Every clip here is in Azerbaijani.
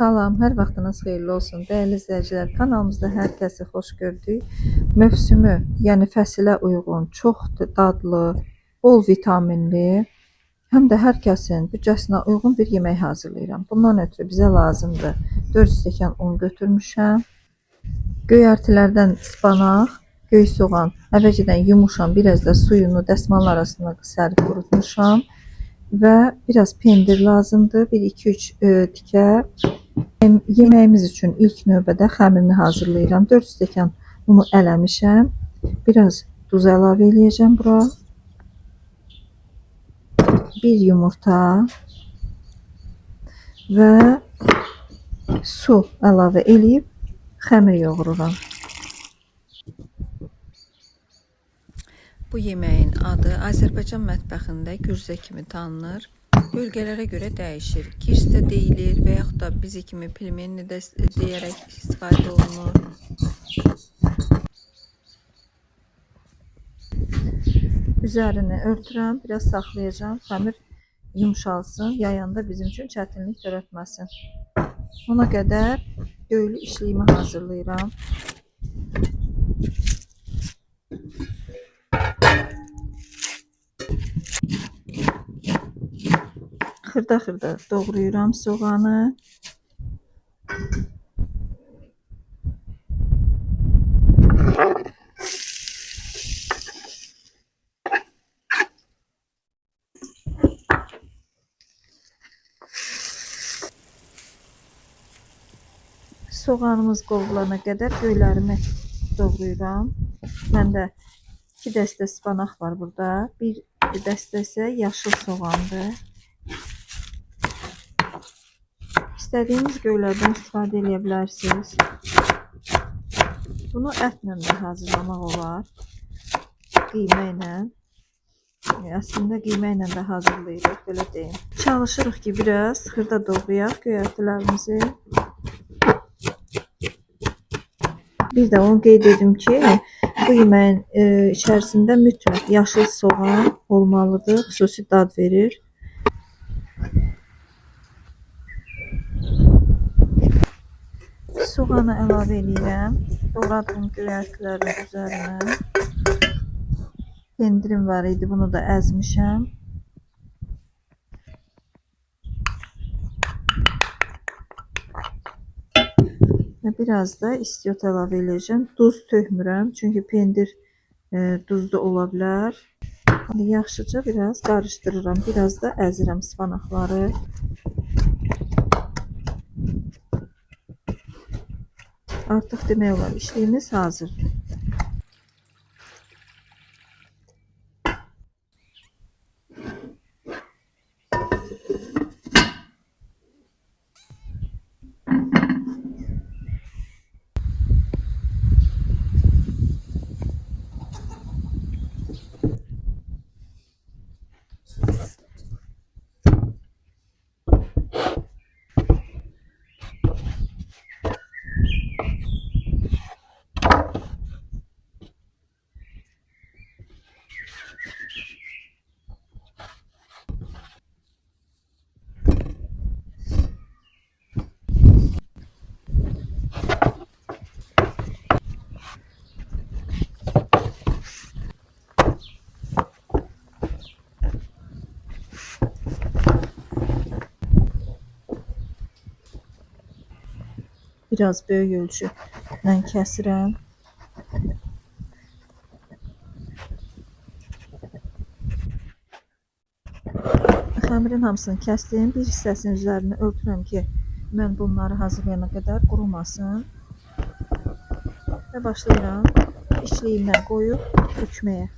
Salam, hər vaxtınız xeyirli olsun. Dəyərli izləyicilər, kanalımızda hər kəsi xoş gördük. Mövsümü, yəni fəsilə uyğun, çox dadlı, bol vitaminli, həm də hər kəsin büdcəsinə uyğun bir yemək hazırlayıram. Bundan ötürü bizə lazımdır 4 stəkan un götürmüşəm. Göyərtilərdən spanaq, göy soğan, əvvəlcədən yumuşam, biraz da suyunu dəsmal arasına sərib qurutmuşam. Və biraz pendir lazımdır. 1-2-3 tikə. Yeməyimiz üçün ilk növbədə xəmirini hazırlayıram. 4 stəkan unu eləmişəm. Biraz duz əlavə eləyəcəm bura. 1 yumurta və su əlavə eləyib xəmir yoğururam. Bu yeməyin adı Azərbaycan mətbəxində gürzə kimi tanınır. Bölgələrə görə dəyişir. Kirs də deyilir və yaxud da bizi kimi pilmenni də deyərək istifadə olunur. Üzərini örtürəm, biraz saxlayacağım. Xəmir yumşalsın, yayanda bizim üçün çətinlik törətməsin. Ona qədər göylü işliyimi hazırlayıram. Xırda-xırda doğrayıram soğanı. Soğanımız qovrulana qədər göylərimi doğrayıram. Məndə 2 dəstə spanaq var burada. Bir dəstə isə yaşıl soğandır. İstədiyiniz göylərdən istifadə edə bilərsiniz. Bunu ətlə də hazırlamaq olar. Qiymə ilə. Əslində qiymə ilə də hazırlayırıq, belə deyim. Çalışırıq ki, biraz xırda doğrayaq göyərtilərimizi. Bir də onu qeyd edim ki, bu yeməyin içərisində mütləq yaşıl soğan olmalıdır. Xüsusi dad verir. Soğanı əlavə edirəm. Doğradığım göyərtilərin üzərinə. Pendirim var idi, bunu da əzmişəm. Və biraz da istiot əlavə edəcəm. Duz tökmürəm, çünki pendir duzlu ola bilər. Yaxşıca biraz qarışdırıram. Biraz da əzirəm spanaqları. Artıq demək olar, işliyimiz hazırdır. Biraz böyük ölçülə kəsirəm. Xəmirin hamısını kəsdim. Bir hissəsinin üzərini örtürəm ki, mən bunları hazırlayana qədər qurumasın. Və başlayıram işliyimdən qoyub bükməyə.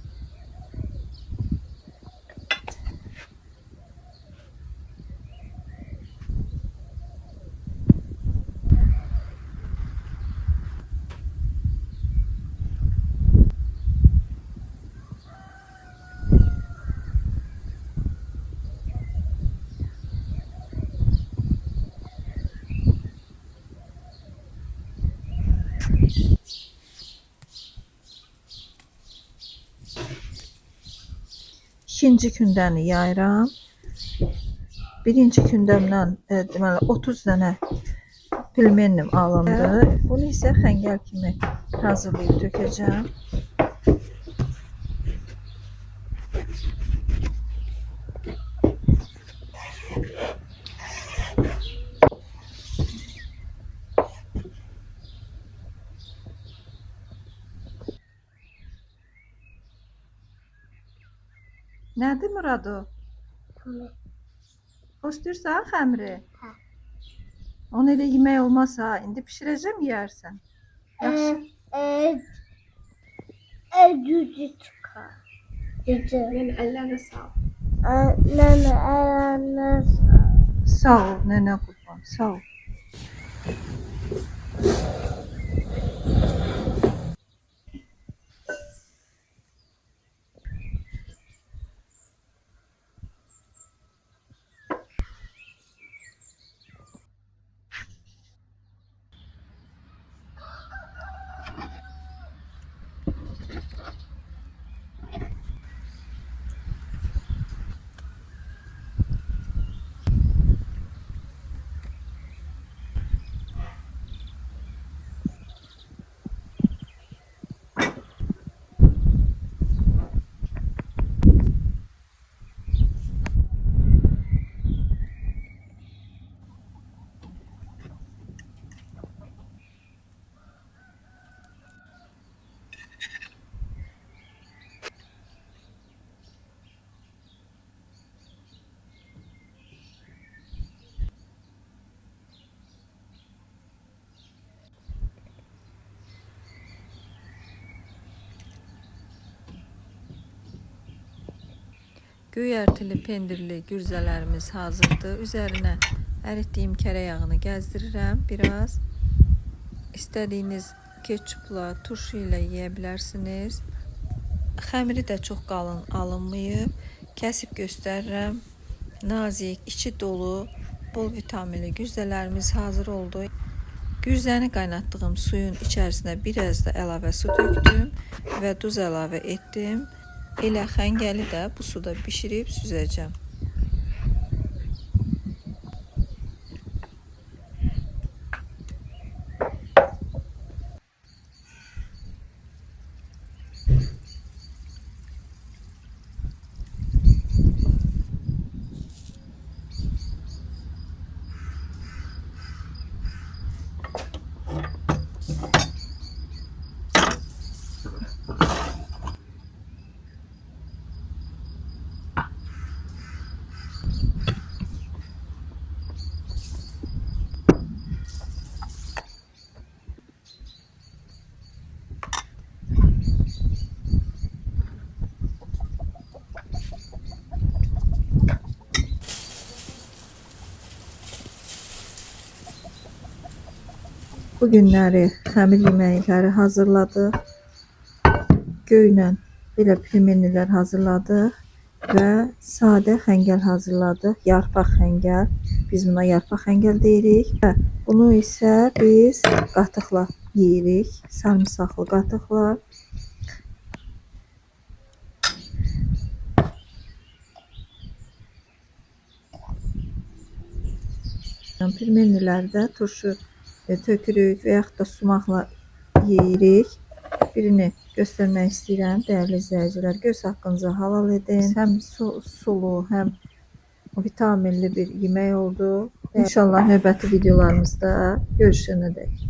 İkinci kündəni yayıram. Birinci kündəmdən deməli 30 dənə Pülmenim alındı. Bunu isə xəngəl kimi hazırlayıb tökəcəm. Nədir Murad o? Xoşlayırsan xəmiri? Hə. Onu elə yemək olmaz ha. İndi bişirəcəm, yeyərsən. Yaxşı. Cücü çıxar. Cücü. Yani ellerine sağlık. Nene ayağına Sağ ol nənə qurban. Sağ ol. Göyərtili pendirli gürzələrimiz hazırdır. Üzərinə əritdiyim kərə yağını gəzdirirəm biraz. İstədiyiniz ketçupla, turşu ilə yeyə bilərsiniz. Xəmiri də çox qalın alınmayıb. Kəsib göstərirəm. Nazik, içi dolu, bol vitaminli gürzələrimiz hazır oldu. Gürzəni qaynatdığım suyun içərisinə biraz da əlavə su tökdüm və duz əlavə etdim. Elə xəngəli də bu suda bişirib süzəcəm. Bu günləri xəmir yeməkləri hazırladıq. Göylə belə pülmenilər hazırladıq və sadə xəngəl hazırladıq. Yarpaq xəngəl. Biz buna yarpaq xəngəl deyirik. Və bunu isə biz qatıqla yeyirik. Sarımsaqlı qatıqla. Pülmenilərdə turşu tökürük və yaxud da sumaqla yeyirik. Birini göstərmək istəyirəm, dəyərli izləyicilər. Göz haqqınızı halal edin. Həm sulu, həm vitaminli bir yemək oldu. İnşallah növbəti videolarımızda görüşənədək.